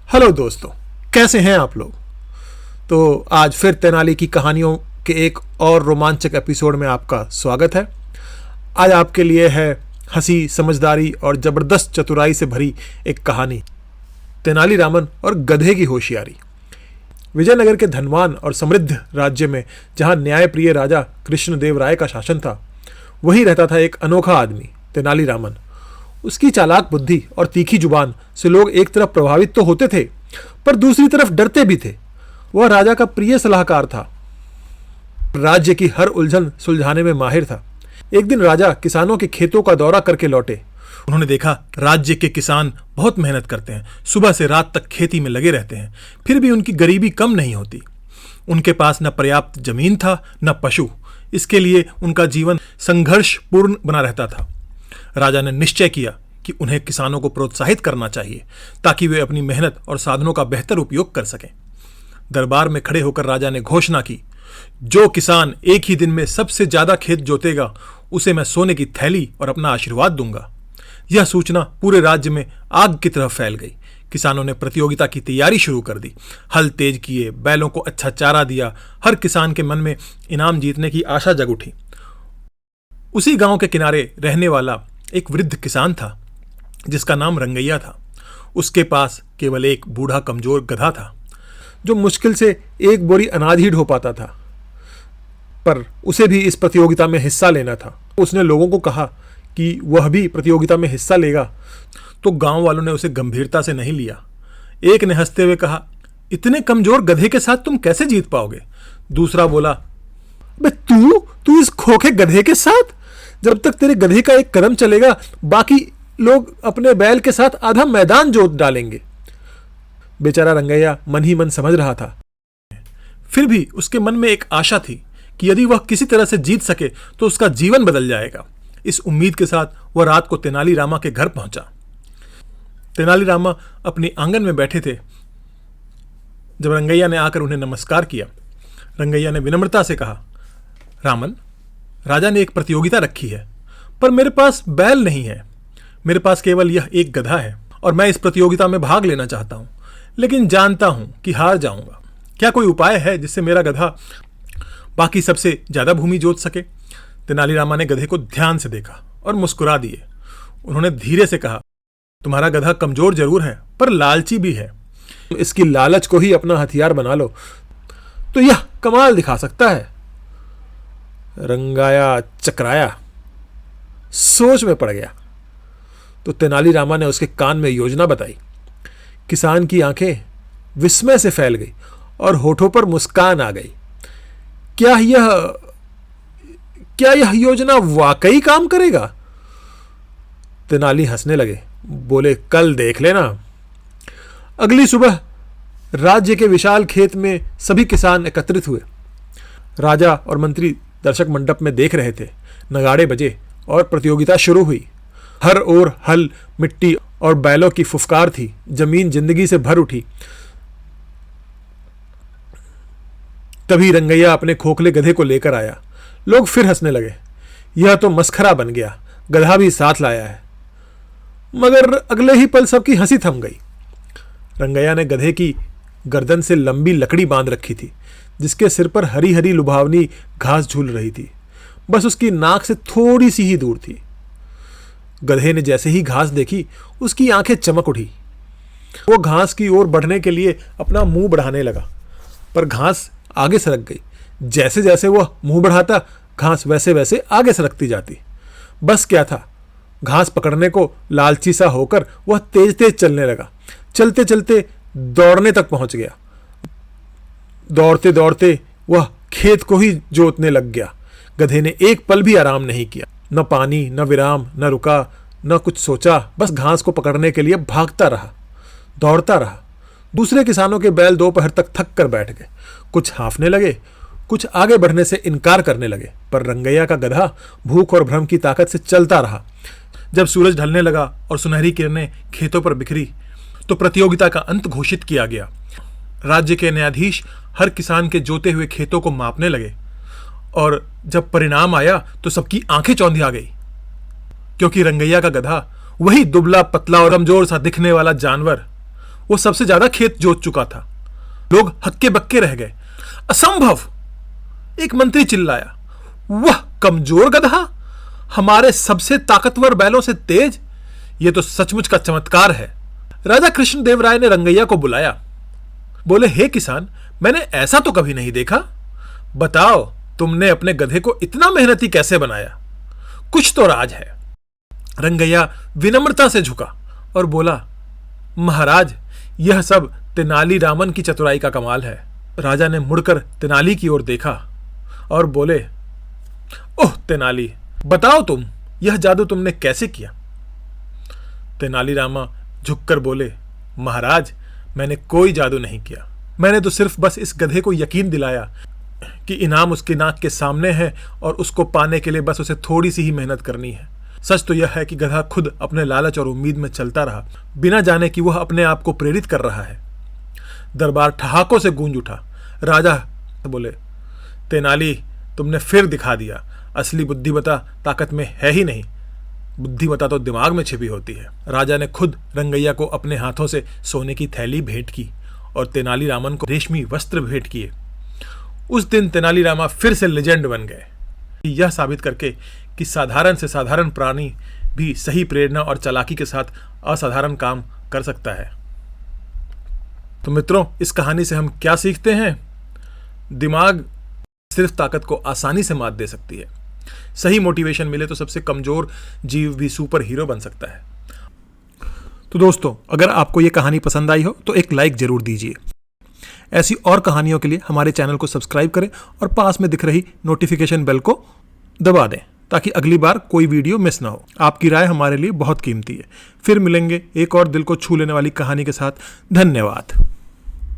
Hello दोस्तों, कैसे हैं आप लोग। तो आज फिर तेनाली की कहानियों के एक और रोमांचक एपिसोड में आपका स्वागत है। आज आपके लिए है हंसी, समझदारी और ज़बरदस्त चतुराई से भरी एक कहानी, तेनालीरामन और गधे की होशियारी। विजयनगर के धनवान और समृद्ध राज्य में जहां न्यायप्रिय राजा कृष्णदेव राय का शासन था, वहीं रहता था एक अनोखा आदमी, तेनालीरामन। उसकी चालाक बुद्धि और तीखी जुबान से लोग एक तरफ प्रभावित तो होते थे, पर दूसरी तरफ डरते भी थे। वह राजा का प्रिय सलाहकार था, राज्य की हर उलझन सुलझाने में माहिर था। एक दिन राजा किसानों के खेतों का दौरा करके लौटे। उन्होंने देखा राज्य के किसान बहुत मेहनत करते हैं, सुबह से रात तक खेती में लगे रहते हैं, फिर भी उनकी गरीबी कम नहीं होती। उनके पास न पर्याप्त जमीन था न पशु, इसके लिए उनका जीवन संघर्षपूर्ण बना रहता था। राजा ने निश्चय किया कि उन्हें किसानों को प्रोत्साहित करना चाहिए ताकि वे अपनी मेहनत और साधनों का बेहतर उपयोग कर सकें। दरबार में खड़े होकर राजा ने घोषणा की, जो किसान एक ही दिन में सबसे ज्यादा खेत जोतेगा, उसे मैं सोने की थैली और अपना आशीर्वाद दूंगा। यह सूचना पूरे राज्य में आग की तरह फैल गई। किसानों ने प्रतियोगिता की तैयारी शुरू कर दी। हल तेज किए, बैलों को अच्छा चारा दिया। हर किसान के मन में इनाम जीतने की आशा जग उठी। उसी गांव के किनारे रहने वाला एक वृद्ध किसान था जिसका नाम रंगैया था। उसके पास केवल एक बूढ़ा कमजोर गधा था जो मुश्किल से एक बोरी अनाज ही ढो पाता था, पर उसे भी इस प्रतियोगिता में हिस्सा लेना था। उसने लोगों को कहा कि वह भी प्रतियोगिता में हिस्सा लेगा, तो गांव वालों ने उसे गंभीरता से नहीं लिया। एक ने हंसते हुए कहा, इतने कमजोर गधे के साथ तुम कैसे जीत पाओगे। दूसरा बोला, बे तू इस खोखे गधे के साथ? जब तक तेरे गधे का एक कदम चलेगा, बाकी लोग अपने बैल के साथ आधा मैदान जोत डालेंगे। बेचारा रंगैया मन ही मन समझ रहा था, फिर भी उसके मन में एक आशा थी कि यदि वह किसी तरह से जीत सके तो उसका जीवन बदल जाएगा। इस उम्मीद के साथ वह रात को तेनालीरामा के घर पहुंचा। तेनालीरामा अपने आंगन में बैठे थे जब रंगैया ने आकर उन्हें नमस्कार किया। रंगैया ने विनम्रता से कहा, रामन, राजा ने एक प्रतियोगिता रखी है, पर मेरे पास बैल नहीं है। मेरे पास केवल यह एक गधा है और मैं इस प्रतियोगिता में भाग लेना चाहता हूं, लेकिन जानता हूं कि हार जाऊंगा। क्या कोई उपाय है जिससे मेरा गधा बाकी सबसे ज्यादा भूमि जोत सके। तेनालीरामा ने गधे को ध्यान से देखा और मुस्कुरा दिए। उन्होंने धीरे से कहा, तुम्हारा गधा कमजोर जरूर है, पर लालची भी है। इसकी लालच को ही अपना हथियार बना लो तो यह कमाल दिखा सकता है। रंगाया चकराया, सोच में पड़ गया। तो तेनालीरामा ने उसके कान में योजना बताई। किसान की आंखें विस्मय से फैल गई और होठों पर मुस्कान आ गई। क्या यह योजना वाकई काम करेगा? तेनाली हंसने लगे, बोले, कल देख लेना। अगली सुबह राज्य के विशाल खेत में सभी किसान एकत्रित हुए। राजा और मंत्री दर्शक मंडप में देख रहे थे। नगाड़े बजे और प्रतियोगिता शुरू हुई। हर ओर हल, मिट्टी और बैलों की फुफकार थी। जमीन जिंदगी से भर उठी। तभी रंगैया अपने खोखले गधे को लेकर आया। लोग फिर हंसने लगे। यह तो मस्खरा बन गया, गधा भी साथ लाया है। मगर अगले ही पल सबकी हंसी थम गई। रंगैया ने गधे की गर्दन से लंबी लकड़ी बांध रखी थी, जिसके सिर पर हरी हरी लुभावनी घास झूल रही थी। बस उसकी नाक से थोड़ी सी ही दूर थी। गधे ने जैसे ही घास देखी, उसकी आंखें चमक उठी। वो घास की ओर बढ़ने के लिए अपना मुंह बढ़ाने लगा, पर घास आगे सरक गई। जैसे जैसे वह मुंह बढ़ाता, घास वैसे वैसे आगे सरकती जाती। बस क्या था, घास पकड़ने को लालची सा होकर वह तेज तेज चलने लगा। चलते चलते दौड़ने तक पहुंच गया। दौड़ते दौड़ते वह खेत को ही जोतने लग गया। गधे ने एक पल भी आराम नहीं किया। न पानी, न विराम, न रुका, न कुछ सोचा। बस घास को पकड़ने के लिए भागता रहा, दौड़ता रहा। दूसरे किसानों के बैल दोपहर तक थक कर बैठ गए। कुछ हाँफने लगे, कुछ आगे बढ़ने से इनकार करने लगे, पर रंगैया का गधा भूख और भ्रम की ताकत से चलता रहा। जब सूरज ढलने लगा और सुनहरी किरणें खेतों पर बिखरी, तो प्रतियोगिता का अंत घोषित किया गया। राज्य के न्यायाधीश हर किसान के जोते हुए खेतों को मापने लगे और जब परिणाम आया तो सबकी आंखें चौंधी आ गई, क्योंकि रंगैया का गधा, वही दुबला पतला और कमजोर सा दिखने वाला जानवर, वो सबसे ज्यादा खेत जोत चुका था। लोग हक्के बक्के रह गए। असंभव! एक मंत्री चिल्लाया। वह कमजोर गधा हमारे सबसे ताकतवर बैलों से तेज! यह तो सचमुच का चमत्कार है। राजा कृष्णदेव राय ने रंगैया को बुलाया। बोले, हे किसान, मैंने ऐसा तो कभी नहीं देखा। बताओ, तुमने अपने गधे को इतना मेहनती कैसे बनाया? कुछ तो राज है। रंगैया विनम्रता से झुका और बोला, महाराज, यह सब तेनाली रामन की चतुराई का कमाल है। राजा ने मुड़कर तेनाली की ओर देखा और बोले, ओह तेनाली, बताओ तुम, यह जादू तुमने कैसे किया? तेनालीरामा झुककर बोले, महाराज, मैंने कोई जादू नहीं किया। मैंने तो सिर्फ बस इस गधे को यकीन दिलाया कि इनाम उसकी नाक के सामने है और उसको पाने के लिए बस उसे थोड़ी सी ही मेहनत करनी है। सच तो यह है कि गधा खुद अपने लालच और उम्मीद में चलता रहा, बिना जाने कि वह अपने आप को प्रेरित कर रहा है। दरबार ठहाकों से गूंज उठा। राजा बोले, तेनाली, तुमने फिर दिखा दिया, असली बुद्धिमत्ता ताकत में है ही नहीं, बुद्धिमत्ता तो दिमाग में छिपी होती है। राजा ने खुद रंगैया को अपने हाथों से सोने की थैली भेंट की और तेनालीरामन को रेशमी वस्त्र भेंट किए। उस दिन तेनालीरामा फिर से लेजेंड बन गए, यह साबित करके कि साधारण से साधारण प्राणी भी सही प्रेरणा और चालाकी के साथ असाधारण काम कर सकता है। तो मित्रों, इस कहानी से हम क्या सीखते हैं? दिमाग सिर्फ ताकत को आसानी से मात दे सकती है। सही मोटिवेशन मिले तो सबसे कमजोर जीव भी सुपर हीरो बन सकता है। तो दोस्तों, अगर आपको ये कहानी पसंद आई हो तो एक लाइक जरूर दीजिए। ऐसी और कहानियों के लिए हमारे चैनल को सब्सक्राइब करें और पास में दिख रही नोटिफिकेशन बेल को दबा दें ताकि अगली बार कोई वीडियो मिस ना हो। आपकी राय हमारे लिए बहुत कीमती है। फिर मिलेंगे एक और दिल को छू लेने वाली कहानी के साथ। धन्यवाद।